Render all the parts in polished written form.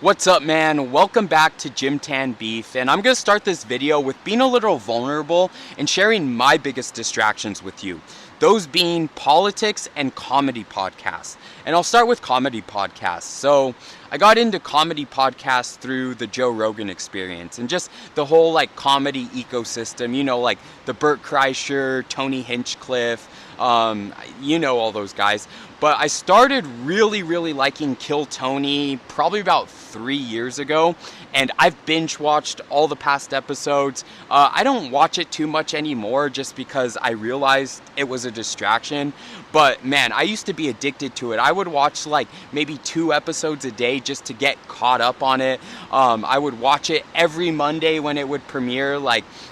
What's up, man? Welcome back to Jim Tan Beef, and I'm gonna start this video with being a little vulnerable and sharing my biggest distractions with you. Those being politics and comedy podcasts. And I'll start with comedy podcasts. So I got into comedy podcasts through the Joe Rogan Experience and just the whole comedy ecosystem, like the Bert Kreischer, Tony Hinchcliffe, all those guys. But I started really liking Kill Tony probably about 3 years ago, and I've binge watched all the past episodes. I don't watch it too much anymore just because I realized it was a distraction. But man, I used to be addicted to it. I would watch maybe 2 episodes a day just to get caught up on it. I would watch it every Monday when it would premiere.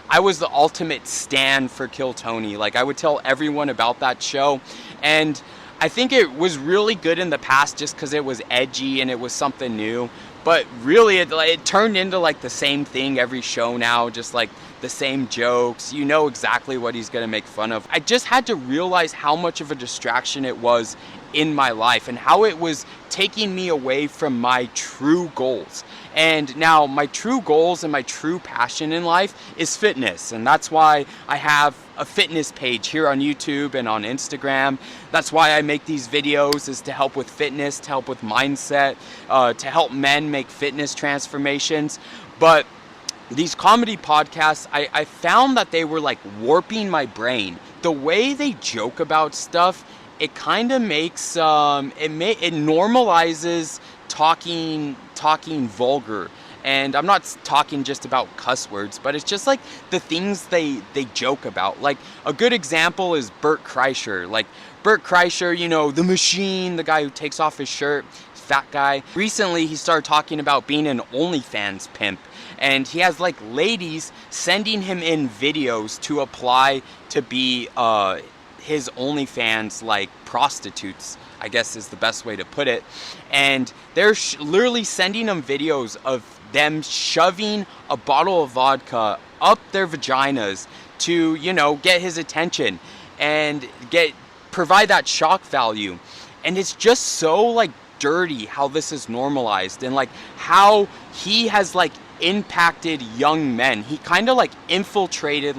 I was the ultimate stan for Kill Tony. I would tell everyone about that show, and I think it was really good in the past just because it was edgy and it was something new. But really, it turned into the same thing every show now, just the same jokes. You know exactly what he's gonna make fun of. I just had to realize how much of a distraction it was in my life and how it was taking me away from my true goals. And now my true goals and my true passion in life is fitness. And that's why I have a fitness page here on YouTube and on Instagram. That's why I make these videos, is to help with fitness, to help with mindset, to help men make fitness transformations. But these comedy podcasts, I found that they were warping my brain. The way they joke about stuff, it kind of makes it normalizes talking vulgar. And I'm not talking just about cuss words, but it's just the things they joke about. A good example is Bert Kreischer. Bert Kreischer, the machine, the guy who takes off his shirt, fat guy. Recently, he started talking about being an OnlyFans pimp. And he has ladies sending him in videos to apply to be his OnlyFans prostitutes, I guess is the best way to put it. And they're literally sending him videos of them shoving a bottle of vodka up their vaginas to, get his attention and provide that shock value. And it's just so dirty how this is normalized, and how he has impacted young men. He kind of infiltrated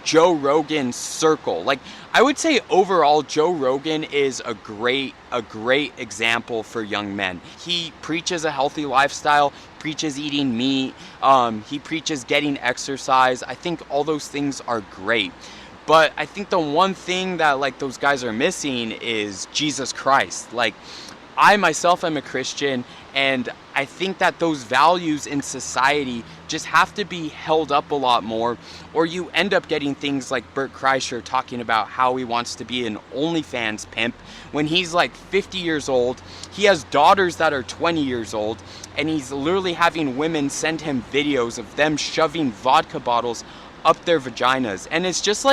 Joe Rogan's circle. I would say overall Joe Rogan is a great example for young men. He preaches a healthy lifestyle, preaches eating meat, he preaches getting exercise. I think all those things are great. But I think the one thing that those guys are missing is Jesus Christ. I myself am a Christian, and I think that those values in society just have to be held up a lot more, or you end up getting things like Bert Kreischer talking about how he wants to be an OnlyFans pimp when he's 50 years old. He has daughters that are 20 years old, and he's literally having women send him videos of them shoving vodka bottles up their vaginas. And it's just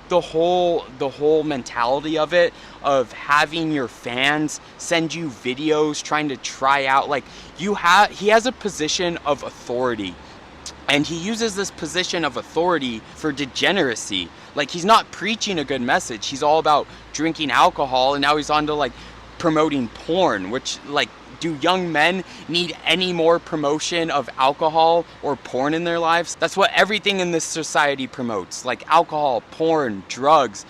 the whole mentality of it, of having your fans send you videos trying to try out, he has a position of authority, and he uses this position of authority for degeneracy. He's not preaching a good message. He's all about drinking alcohol, and now he's on to promoting porn, which do young men need any more promotion of alcohol or porn in their lives? That's what everything in this society promotes, alcohol, porn, drugs.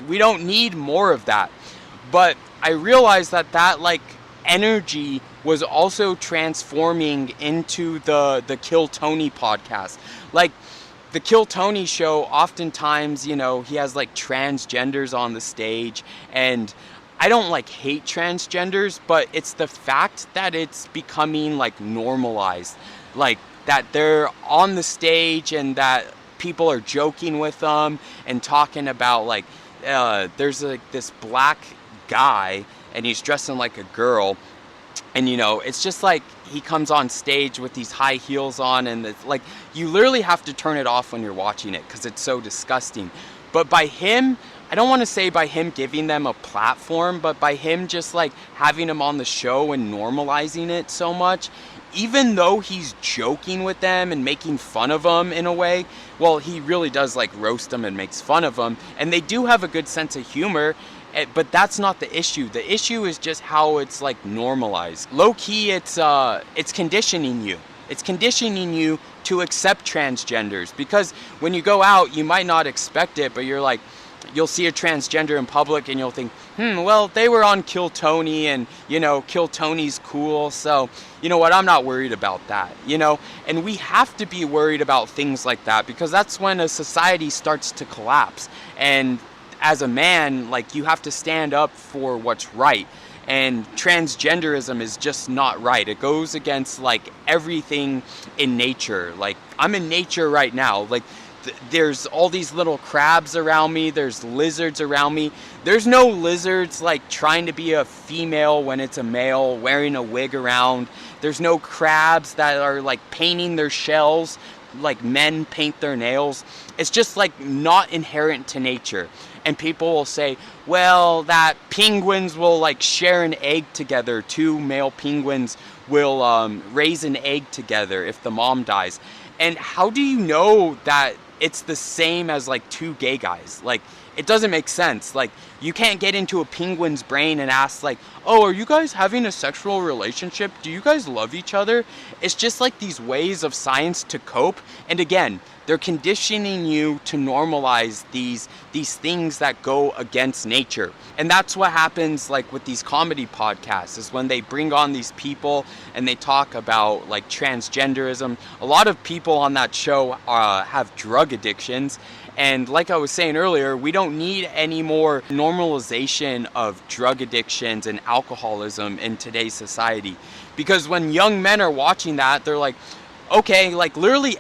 We don't need more of that. But I realized that energy was also transforming into the Kill Tony podcast. The Kill Tony show, oftentimes, he has transgenders on the stage, and I don't hate transgenders, but it's the fact that it's becoming normalized, that they're on the stage and that people are joking with them and talking about there's this black guy and he's dressing like a girl, and it's just he comes on stage with these high heels on, and it's you literally have to turn it off when you're watching it because it's so disgusting. But by him, I don't want to say by him giving them a platform, but by him just having them on the show and normalizing it so much, even though he's joking with them and making fun of them in a way, well, he really does roast them and makes fun of them, and they do have a good sense of humor, But that's not the issue. The issue is just how it's like normalized. Low key, it's conditioning you. It's conditioning you to accept transgenders, because when you go out, you might not expect it, but you'll see a transgender in public and you'll think, well, they were on Kill Tony, and Kill Tony's cool, so you know what, I'm not worried about that, and we have to be worried about things like that, because that's when a society starts to collapse. And as a man, like, you have to stand up for what's right. And transgenderism is just not right. It goes against like everything in nature. Like, I'm in nature right now. Like, there's all these little crabs around me. There's lizards around me. There's no lizards like trying to be a female when it's a male, wearing a wig around. There's no crabs that are like painting their shells like men paint their nails. It's just like not inherent to nature. And people will say, well, that penguins will like share an egg together. Two male penguins will raise an egg together if the mom dies. And how do you know that it's the same as like two gay guys? Like, it doesn't make sense. Like, you can't get into a penguin's brain and ask like, oh, are you guys having a sexual relationship? Do you guys love each other? It's just like these ways of science to cope. And again, they're conditioning you to normalize these things that go against nature. And that's what happens like with these comedy podcasts, is when they bring on these people and they talk about like transgenderism. A lot of people on that show have drug addictions. And like I was saying earlier, we don't need any more normalization of drug addictions and alcoholism in today's society. Because when young men are watching that, they're like, okay, like literally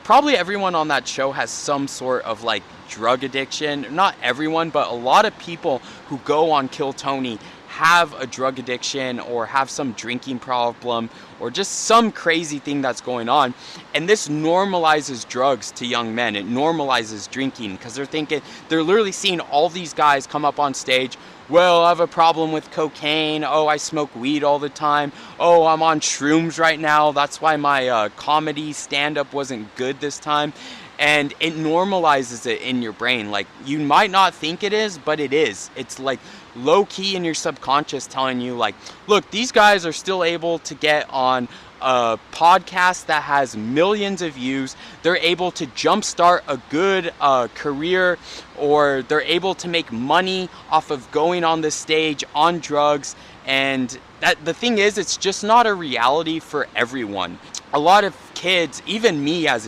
probably everyone on that show has some sort of like drug addiction. Not everyone, but a lot of people who go on Kill Tony have a drug addiction or have some drinking problem or just some crazy thing that's going on. And this normalizes drugs to young men. It normalizes drinking, because they're literally seeing all these guys come up on stage. Well, I have a problem with cocaine. Oh, I smoke weed all the time. Oh, I'm on shrooms right now. That's why my comedy stand-up wasn't good this time. And it normalizes it in your brain. Like, you might not think it is, but it is. It's like low-key in your subconscious telling you like, look, these guys are still able to get on a podcast that has millions of views. They're able to jumpstart a good career, or they're able to make money off of going on the stage on drugs. And that the thing is, it's just not a reality for everyone. A lot of kids, even me as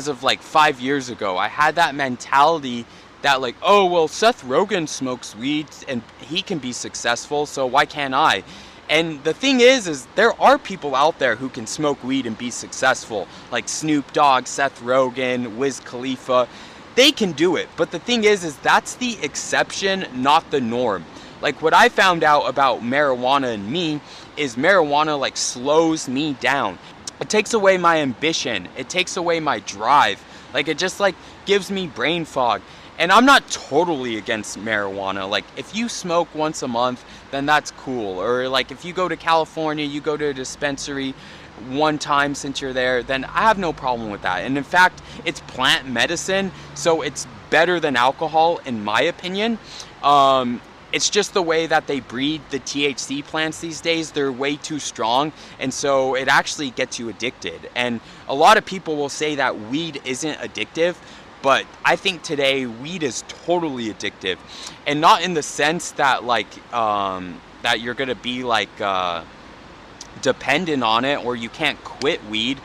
of like 5 years ago, I had that mentality that like, oh, well, Seth Rogen smokes weed and he can be successful, so why can't I? And the thing is there are people out there who can smoke weed and be successful, like Snoop Dogg, Seth Rogen, Wiz Khalifa. They can do it. But the thing is that's the exception, not the norm. Like, what I found out about marijuana and me is marijuana like slows me down. It takes away my ambition. It takes away my drive. Like, it just like gives me brain fog. And I'm not totally against marijuana. Like, if you smoke once a month, then that's cool. Or like, if you go to California, you go to a dispensary one time since you're there, then I have no problem with that. And in fact, it's plant medicine, so it's better than alcohol in my opinion. It's just the way that they breed the THC plants these days. They're way too strong, and so it actually gets you addicted. And a lot of people will say that weed isn't addictive, but I think today weed is totally addictive. And not in the sense that like that you're gonna be like dependent on it or you can't quit weed.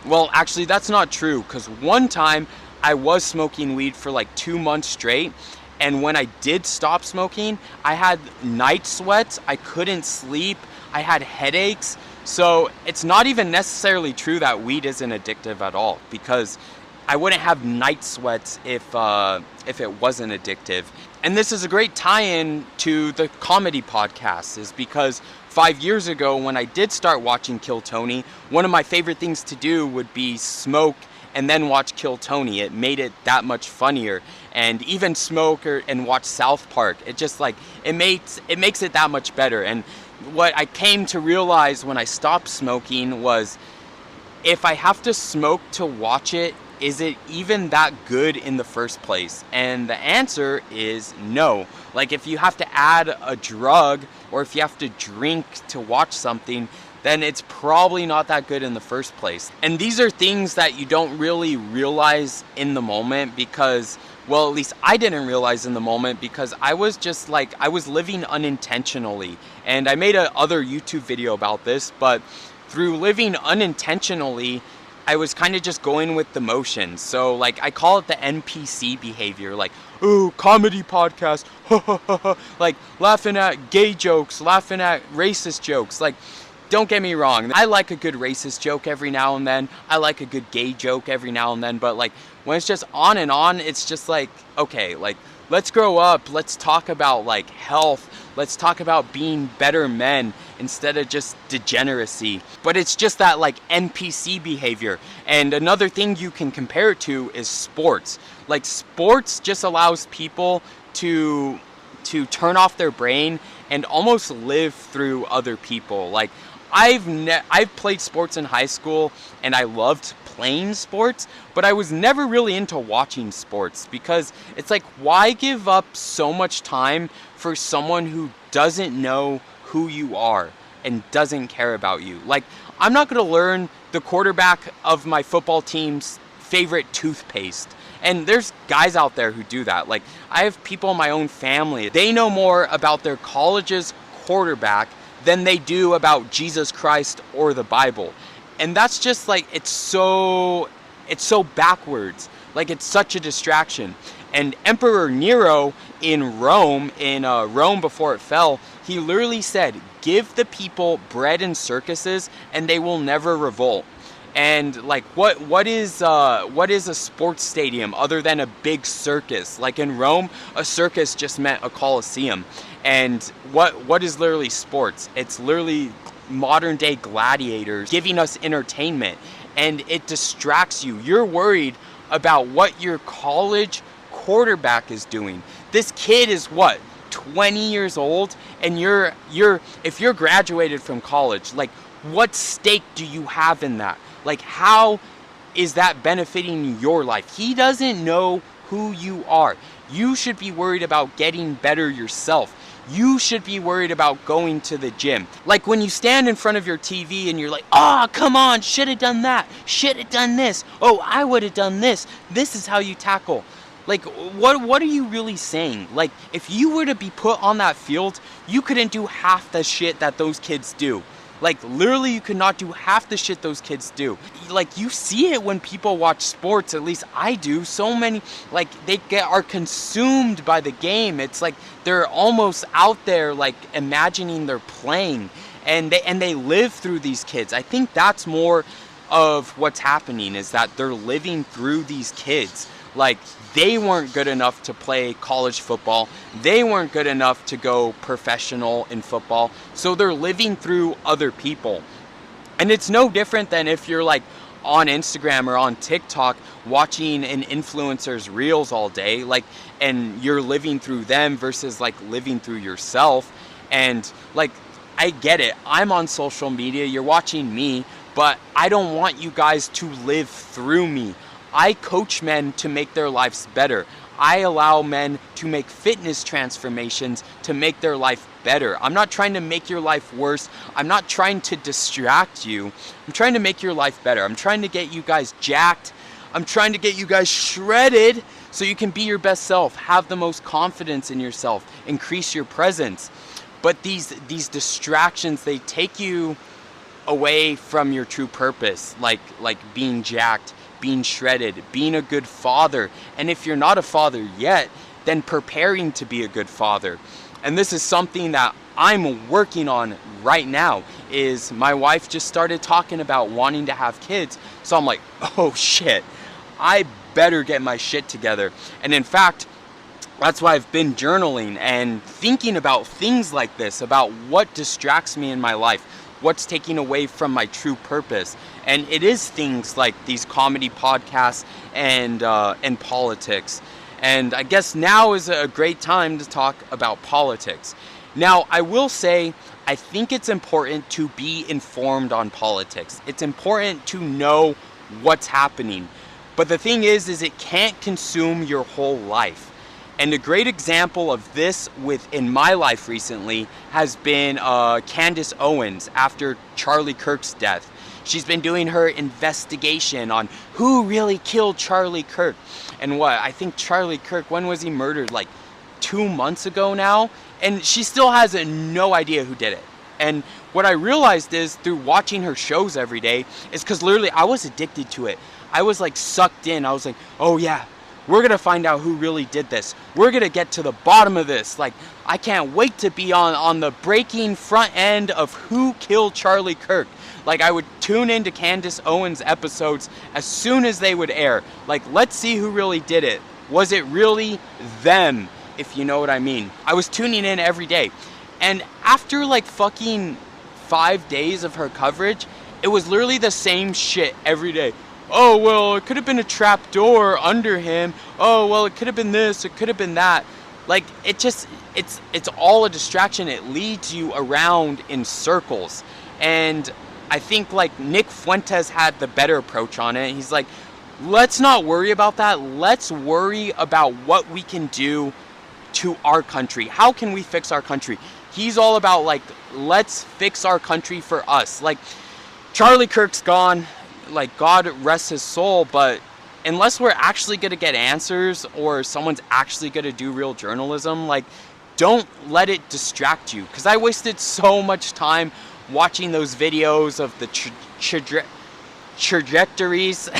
Well, actually that's not true, because one time I was smoking weed for like 2 months straight. And when I did stop smoking, I had night sweats, I couldn't sleep, I had headaches. So it's not even necessarily true that weed isn't addictive at all, because I wouldn't have night sweats if it wasn't addictive. And this is a great tie-in to the comedy podcast, is because 5 years ago when I did start watching Kill Tony, one of my favorite things to do would be smoke and then watch Kill Tony. It made it that much funnier. And even smoke and watch South Park. It just like, it makes it that much better. And what I came to realize when I stopped smoking was, if I have to smoke to watch it, is it even that good in the first place? And the answer is no. Like, if you have to add a drug or if you have to drink to watch something, then it's probably not that good in the first place. And these are things that you don't really realize in the moment because, well, at least I didn't realize in the moment because I was just like, I was living unintentionally. And I made a other YouTube video about this, but through living unintentionally, I was kind of just going with the motions. So like, I call it the NPC behavior, like, ooh, comedy podcast, like laughing at gay jokes, laughing at racist jokes. Like, don't get me wrong, I like a good racist joke every now and then. I like a good gay joke every now and then. But like, when it's just on and on, it's just like, okay, like, let's grow up. Let's talk about like health. Let's talk about being better men instead of just degeneracy. But it's just that like NPC behavior. And another thing you can compare it to is sports. Like, sports just allows people to turn off their brain and almost live through other people. Like, I've played sports in high school and I loved playing sports, but I was never really into watching sports because it's like, why give up so much time for someone who doesn't know who you are and doesn't care about you? Like, I'm not going to learn the quarterback of my football team's favorite toothpaste. And there's guys out there who do that. Like, I have people in my own family, they know more about their college's quarterback than they do about Jesus Christ or the Bible. And that's just like, it's so backwards. Like, it's such a distraction. And Emperor Nero in Rome before it fell, he literally said, give the people bread and circuses and they will never revolt. And like, what is a sports stadium other than a big circus? Like, in Rome, a circus just meant a coliseum. And what is literally sports? It's literally modern day gladiators giving us entertainment, and it distracts you. You're worried about what your college quarterback is doing. This kid is what, 20 years old, and if you're graduated from college, like, what stake do you have in that? Like, how is that benefiting your life? He doesn't know who you are. You should be worried about getting better yourself. You should be worried about going to the gym. Like, when you stand in front of your TV and you're like, oh, come on, should have done that, should have done this, oh, I would have done this. This is how you tackle. Like, what are you really saying? Like, if you were to be put on that field, you couldn't do half the shit that those kids do. Like, literally, you could not do half the shit those kids do. Like, you see it when people watch sports, at least I do. So many, like, are consumed by the game. It's like they're almost out there, like, imagining they're playing. And they live through these kids. I think that's more of what's happening, is that they're living through these kids. Like, they weren't good enough to play college football. They weren't good enough to go professional in football. So they're living through other people. And it's no different than if you're like on Instagram or on TikTok watching an influencer's reels all day, like, and you're living through them versus like living through yourself. And like, I get it. I'm on social media. You're watching me, but I don't want you guys to live through me. I coach men to make their lives better. I allow men to make fitness transformations to make their life better. I'm not trying to make your life worse. I'm not trying to distract you. I'm trying to make your life better. I'm trying to get you guys jacked. I'm trying to get you guys shredded so you can be your best self, have the most confidence in yourself, increase your presence. But these distractions, they take you away from your true purpose, like being jacked, being shredded, being a good father. And if you're not a father yet, then preparing to be a good father. And this is something that I'm working on right now. Is my wife just started talking about wanting to have kids. So I'm like, oh shit, I better get my shit together. And in fact, that's why I've been journaling and thinking about things like this, about what distracts me in my life, what's taking away from my true purpose. And it is things like these comedy podcasts and politics. And I guess now is a great time to talk about politics. Now, I will say, I think it's important to be informed on politics. It's important to know what's happening. But the thing is it can't consume your whole life. And a great example of this within my life recently has been Candace Owens after Charlie Kirk's death. She's been doing her investigation on who really killed Charlie Kirk. And I think Charlie Kirk, when was he murdered? Like 2 months ago now? And she still has no idea who did it. And what I realized is through watching her shows every day is because literally I was addicted to it. I was like sucked in. I was like, oh yeah, we're going to find out who really did this. We're going to get to the bottom of this. Like, I can't wait to be on the breaking front end of who killed Charlie Kirk. Like, I would tune into Candace Owens episodes as soon as they would air. Like, let's see who really did it. Was it really them, if you know what I mean? I was tuning in every day. And after like fucking 5 days of her coverage, it was literally the same shit every day. Oh, well, it could have been a trap door under him. Oh, well, it could have been this. It could have been that. Like, it's all a distraction. It leads you around in circles. And I think like Nick Fuentes had the better approach on it. He's like, let's not worry about that. Let's worry about what we can do to our country. How can we fix our country? He's all about like, let's fix our country for us. Like, Charlie Kirk's gone. Like, God rest his soul, but unless we're actually going to get answers or someone's actually going to do real journalism, like, don't let it distract you. Because I wasted so much time watching those videos of the trajectories.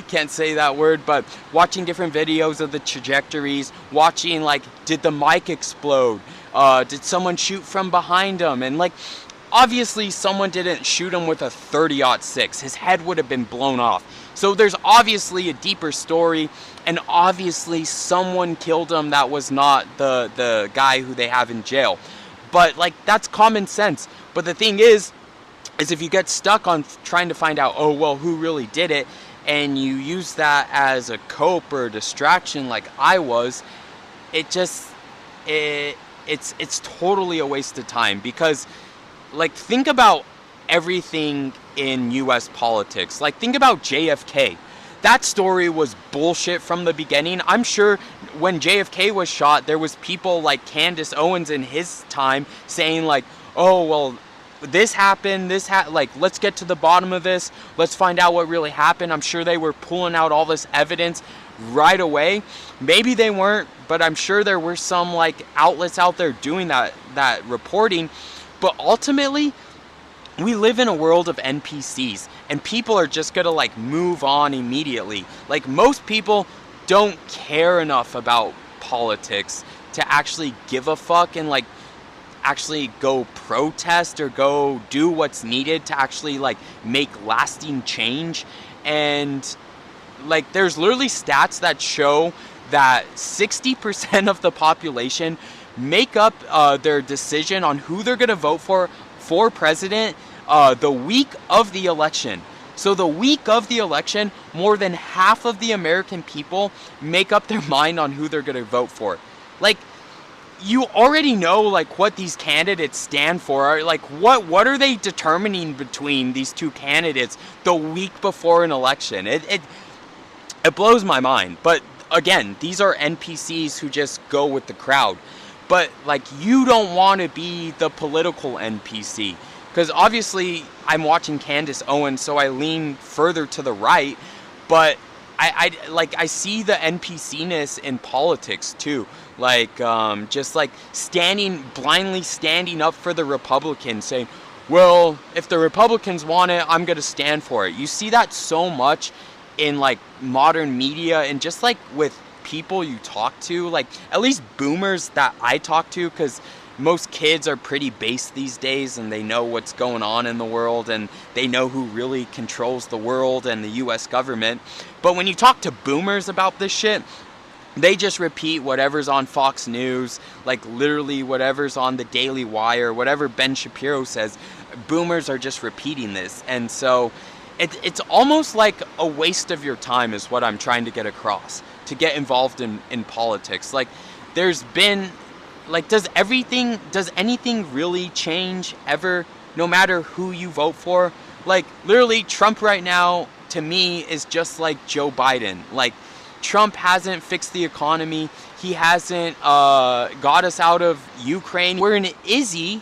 Can't say that word, but watching different videos of the trajectories, watching like, did the mic explode? Did someone shoot from behind him? And like, obviously someone didn't shoot him with a 30-06. His head would have been blown off. So there's obviously a deeper story, and obviously someone killed him that was not the guy who they have in jail. But like, that's common sense. But the thing is if you get stuck on trying to find out, oh well, who really did it, and you use that as a cope or a distraction like I was, it's totally a waste of time. Because like, think about everything in US politics. Like, think about JFK. That story was bullshit from the beginning. I'm sure when JFK was shot, there was people like Candace Owens in his time saying like, oh well, this happened, like, let's get to the bottom of this, let's find out what really happened. I'm sure they were pulling out all this evidence right away. Maybe they weren't, but I'm sure there were some like outlets out there doing that reporting. But ultimately, we live in a world of NPCs, and people are just gonna like move on immediately. Like, most people don't care enough about politics to actually give a fuck and like actually go protest or go do what's needed to actually like make lasting change. And like, there's literally stats that show that 60% of the population make up their decision on who they're going to vote for president the week of the election. So the week of the election, more than half of the American people make up their mind on who they're going to vote for. Like, you already know like what these candidates stand for. Like, what are they determining between these two candidates the week before an election? It blows my mind. But again, these are NPCs who just go with the crowd. But like, you don't want to be the political NPC, because obviously I'm watching Candace Owens, so I lean further to the right. But I see the NPC-ness in politics too. Like, just like blindly standing up for the Republicans, saying, well, if the Republicans want it, I'm going to stand for it. You see that so much in like modern media, and just like with people you talk to, like at least boomers that I talk to, because most kids are pretty base these days, and they know what's going on in the world, and they know who really controls the world and the US government. But when you talk to boomers about this shit, they just repeat whatever's on Fox News, like literally whatever's on the Daily Wire, whatever Ben Shapiro says. Boomers are just repeating this. And so it's almost like a waste of your time is what I'm trying to get across, to get involved in politics. Like, there's been, like, does anything really change ever, no matter who you vote for? Like, literally, Trump right now, to me is just like Joe Biden. Like, Trump hasn't fixed the economy. He hasn't got us out of Ukraine. We're in Izzy,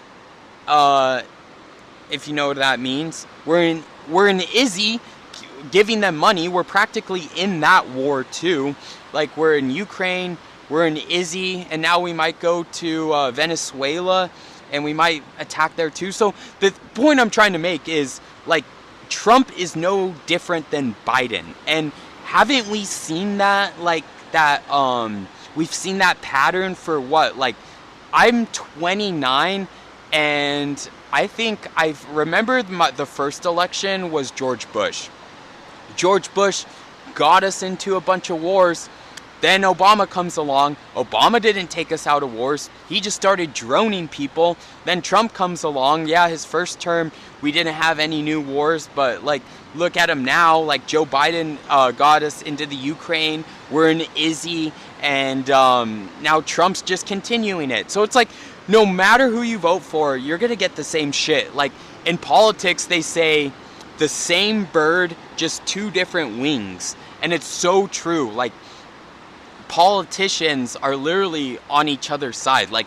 if you know what that means. We're in Izzy giving them money. We're practically in that war too. Like, we're in Ukraine, we're in Izzy, and now we might go to Venezuela, and we might attack there too. So the point I'm trying to make is, like, Trump is no different than Biden. And haven't we seen that, like, that, we've seen that pattern for what? Like, I'm 29, and I think I've remembered the first election was George Bush. George Bush got us into a bunch of wars. Then Obama comes along. Obama didn't take us out of wars. He just started droning people. Then Trump comes along. Yeah, his first term, we didn't have any new wars. But, like, look at him now. Like, Joe Biden got us into the Ukraine. We're in Izzy. And now Trump's just continuing it. So it's like, no matter who you vote for, you're going to get the same shit. Like, in politics, they say the same bird, just two different wings. And it's so true. Like, politicians are literally on each other's side. Like,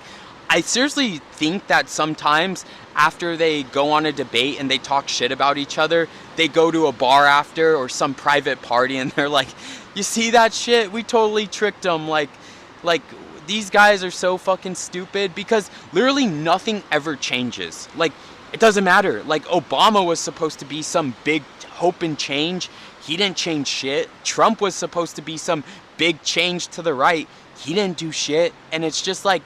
I seriously think that sometimes after they go on a debate and they talk shit about each other, they go to a bar after or some private party and they're like, you see that shit? We totally tricked them. Like these guys are so fucking stupid, because literally nothing ever changes. Like, it doesn't matter. Like, Obama was supposed to be some big hope and change. He didn't change shit. Trump was supposed to be some big change to the right. He didn't do shit. And it's just like,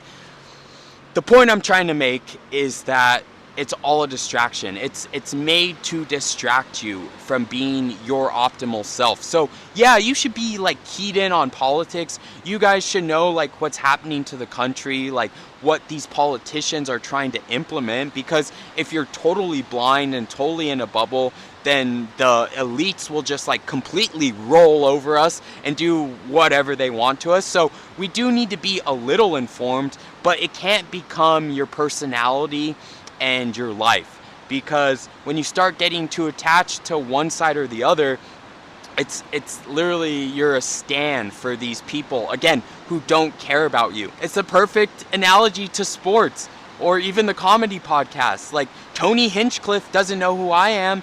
the point I'm trying to make is that it's all a distraction. It's made to distract you from being your optimal self. So yeah, you should be, like, keyed in on politics. You guys should know, like, what's happening to the country, like what these politicians are trying to implement, because if you're totally blind and totally in a bubble, then the elites will just, like, completely roll over us and do whatever they want to us. So we do need to be a little informed, but it can't become your personality and your life, because when you start getting too attached to one side or the other, it's literally, you're a stand for these people, again, who don't care about you. It's a perfect analogy to sports or even the comedy podcasts. Like, Tony Hinchcliffe doesn't know who I am.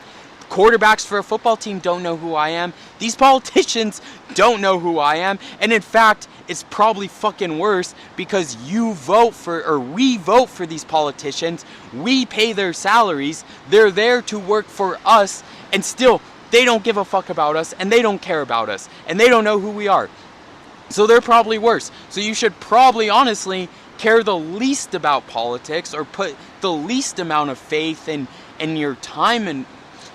Quarterbacks for a football team don't know who I am. These politicians don't know who I am. And in fact, it's probably fucking worse, because you vote for, or we vote for these politicians. We pay their salaries. They're there to work for us, and still they don't give a fuck about us, and they don't care about us, and they don't know who we are. So they're probably worse. So you should probably honestly care the least about politics, or put the least amount of faith in your time in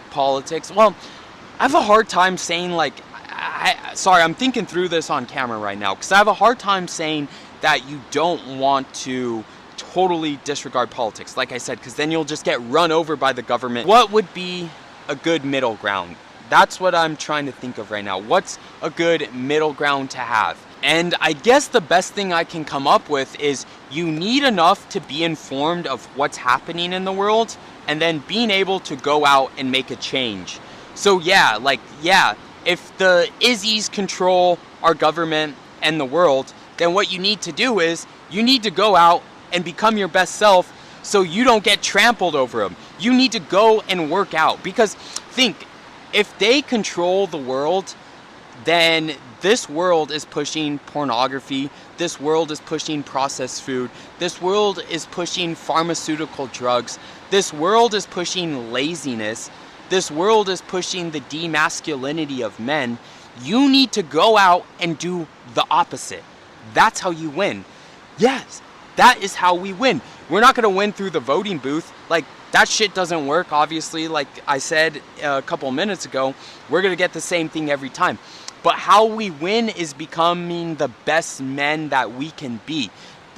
politics. Well, I have a hard time saying, like, sorry, I'm thinking through this on camera right now, because I have a hard time saying that you don't want to totally disregard politics, like I said, because then you'll just get run over by the government. What would be a good middle ground? That's what I'm trying to think of right now. What's a good middle ground to have? And I guess the best thing I can come up with is, you need enough to be informed of what's happening in the world, and then being able to go out and make a change. So yeah, if the Izzies control our government and the world, then what you need to do is, you need to go out and become your best self, so you don't get trampled over them. You need to go and work out, because think, if they control the world, then this world is pushing pornography, this world is pushing processed food, this world is pushing pharmaceutical drugs, this world is pushing laziness, this world is pushing the demasculinity of men. You need to go out and do the opposite. That's how you win. Yes, that is how we win. We're not going to win through the voting booth. Like, that shit doesn't work, obviously. Like I said a couple minutes ago, we're going to get the same thing every time. But how we win is becoming the best men that we can be.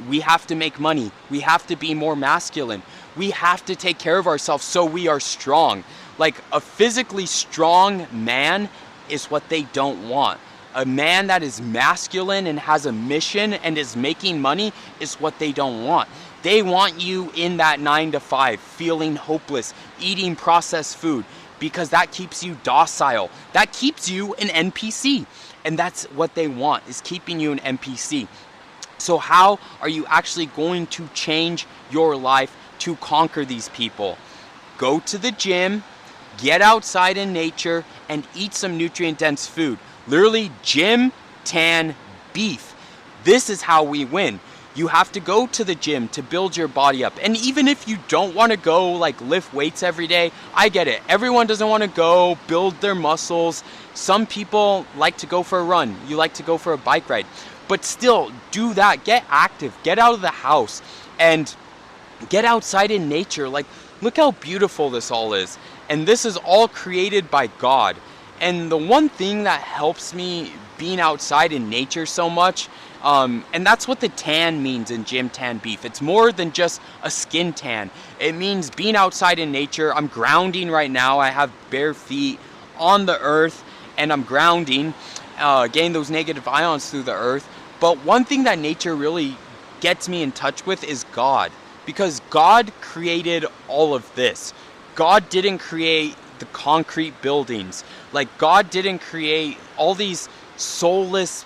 We have to make money. We have to be more masculine. We have to take care of ourselves so we are strong. Like, a physically strong man is what they don't want. A man that is masculine and has a mission and is making money is what they don't want. They want you in that 9 to 5, feeling hopeless, eating processed food, because that keeps you docile. That keeps you an NPC. And that's what they want, is keeping you an NPC. So how are you actually going to change your life to conquer these people? Go to the gym, get outside in nature, and eat some nutrient-dense food. Literally, gym, tan, beef. This is how we win. You have to go to the gym to build your body up. And even if you don't want to go like lift weights every day, I get it. Everyone doesn't want to go build their muscles. Some people like to go for a run. You like to go for a bike ride. But still, do that. Get active. Get out of the house and get outside in nature. Like, look how beautiful this all is. And this is all created by God. And the one thing that helps me being outside in nature so much, and that's what the tan means in Gym Tan Beef. It's more than just a skin tan. It means being outside in nature. I'm grounding right now. I have bare feet on the earth and I'm grounding, getting those negative ions through the earth. But one thing that nature really gets me in touch with is God, because God created all of this. God didn't create the concrete buildings. Like, God didn't create all these soulless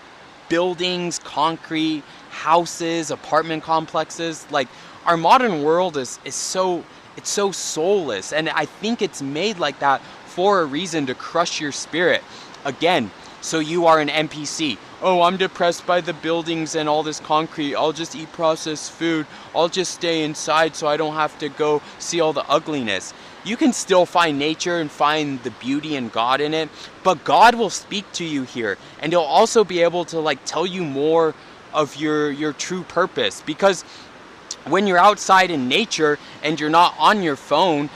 buildings, concrete houses, apartment complexes. Like, our modern world is so soulless, and I think it's made like that for a reason, to crush your spirit. Again, so you are an NPC. Oh, I'm depressed by the buildings and all this concrete. I'll just eat processed food. I'll just stay inside so I don't have to go see all the ugliness. You can still find nature and find the beauty and God in it, but God will speak to you here, and he'll also be able to like tell you more of your true purpose. Because when you're outside in nature and you're not on your phone,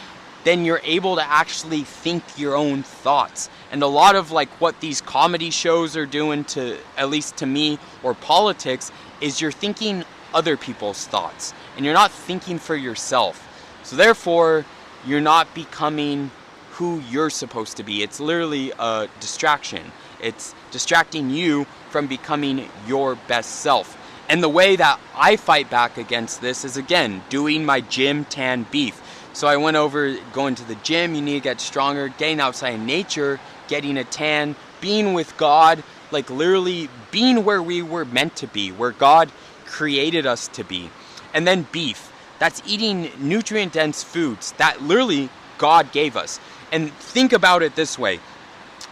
then you're able to actually think your own thoughts. And a lot of like what these comedy shows are doing, to at least to me, or politics, is you're thinking other people's thoughts and you're not thinking for yourself. So therefore, you're not becoming who you're supposed to be. It's literally a distraction. It's distracting you from becoming your best self. And the way that I fight back against this is, again, doing my Gym Tan Beef. So I went over going to the gym. You need to get stronger, getting outside in nature, getting a tan, being with God, like literally being where we were meant to be, where God created us to be. And then beef. That's eating nutrient-dense foods that literally God gave us. And think about it this way.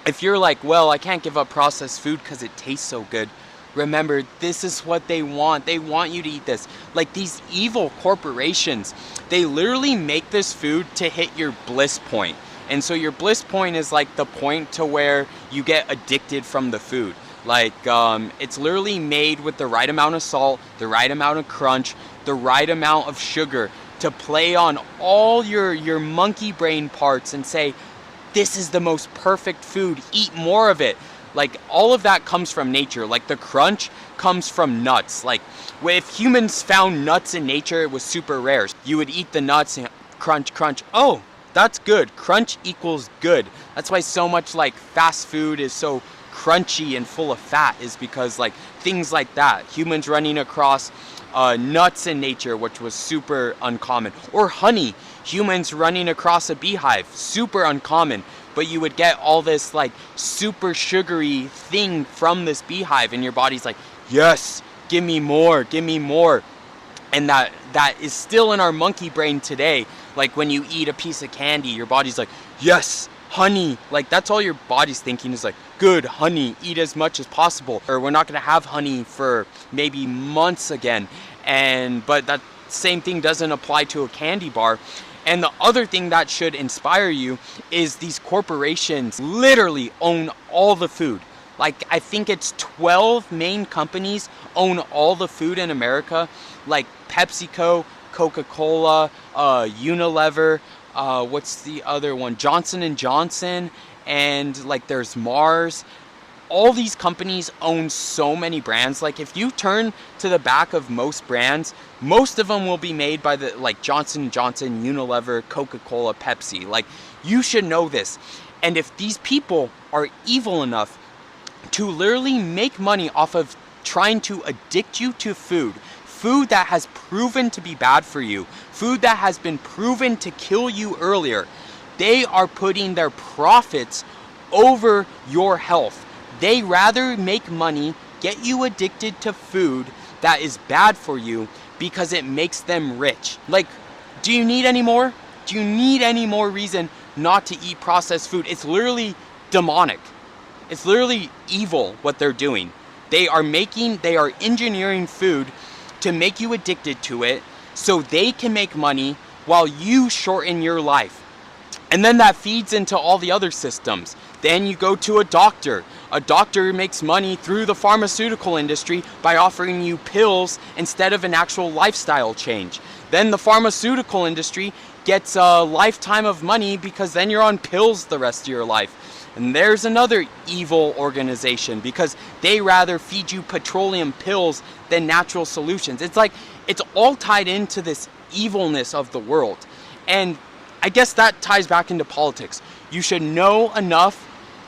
If you're like, well, I can't give up processed food because it tastes so good. Remember, this is what they want. They want you to eat this. Like these evil corporations, they literally make this food to hit your bliss point. And so your bliss point is like the point to where you get addicted from the food. Like it's literally made with the right amount of salt, the right amount of crunch, the right amount of sugar to play on all your monkey brain parts and say, this is the most perfect food, eat more of it. Like all of that comes from nature. Like the crunch comes from nuts. Like if humans found nuts in nature, it was super rare. You would eat the nuts and crunch, crunch. Oh, that's good. Crunch equals good. That's why so much like fast food is so crunchy and full of fat, is because like things like that. Humans running across nuts in nature, which was super uncommon. Or honey. Humans running across a beehive, super uncommon. But you would get all this like super sugary thing from this beehive, and your body's like, yes, give me more, give me more. And that is still in our monkey brain today. Like when you eat a piece of candy, your body's like, yes, honey. Like that's all your body's thinking is like, good, honey, eat as much as possible. Or we're not gonna have honey for maybe months again. But that same thing doesn't apply to a candy bar. And the other thing that should inspire you is these corporations literally own all the food. Like I think it's 12 main companies own all the food in America, like PepsiCo, Coca-Cola, Unilever, what's the other one? Johnson & Johnson, and like there's Mars. All these companies own so many brands. Like if you turn to the back of most brands, most of them will be made by the like Johnson & Johnson, Unilever, Coca-Cola, Pepsi. Like you should know this. And if these people are evil enough to literally make money off of trying to addict you to food that has proven to be bad for you, food that has been proven to kill you earlier, They are putting their profits over your health. They rather make money, get you addicted to food that is bad for you because it makes them rich. Like, do you need any more? Do you need any more reason not to eat processed food? It's literally demonic. It's literally evil what they're doing. They are engineering food to make you addicted to it so they can make money while you shorten your life. And then that feeds into all the other systems. Then you go to a doctor. A doctor makes money through the pharmaceutical industry by offering you pills instead of an actual lifestyle change. Then the pharmaceutical industry gets a lifetime of money because then you're on pills the rest of your life. And there's another evil organization because they rather feed you petroleum pills than natural solutions. It's like, it's all tied into this evilness of the world. And I guess that ties back into politics. You should know enough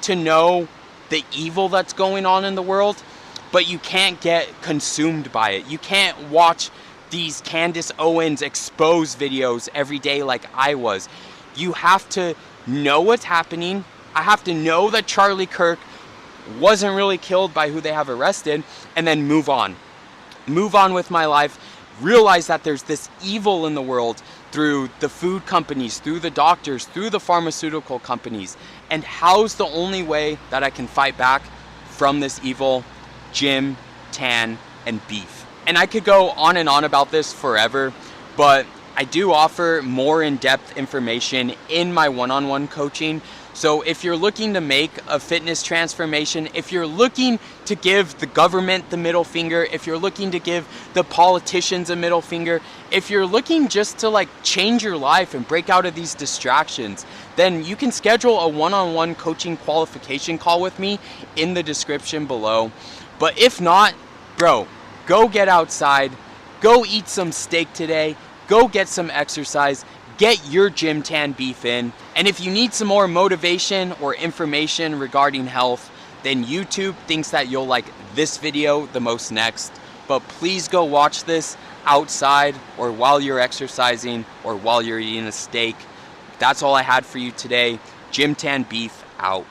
to know the evil that's going on in the world, but you can't get consumed by it. You can't watch these Candace Owens expose videos every day like I was. You have to know what's happening. I have to know that Charlie Kirk wasn't really killed by who they have arrested, and then move on. Move on with my life. Realize that there's this evil in the world through the food companies, through the doctors, through the pharmaceutical companies. And how's the only way that I can fight back from this evil? Gym, tan, and beef. And I could go on and on about this forever, but I do offer more in-depth information in my one-on-one coaching. So if you're looking to make a fitness transformation, if you're looking to give the government the middle finger, if you're looking to give the politicians a middle finger, if you're looking just to like change your life and break out of these distractions, then you can schedule a one-on-one coaching qualification call with me in the description below. But if not, bro, go get outside, go eat some steak today, go get some exercise, get your gym tan beef in. And if you need some more motivation or information regarding health, then YouTube thinks that you'll like this video the most next. But please go watch this outside or while you're exercising or while you're eating a steak. That's all I had for you today. Gym tan beef out.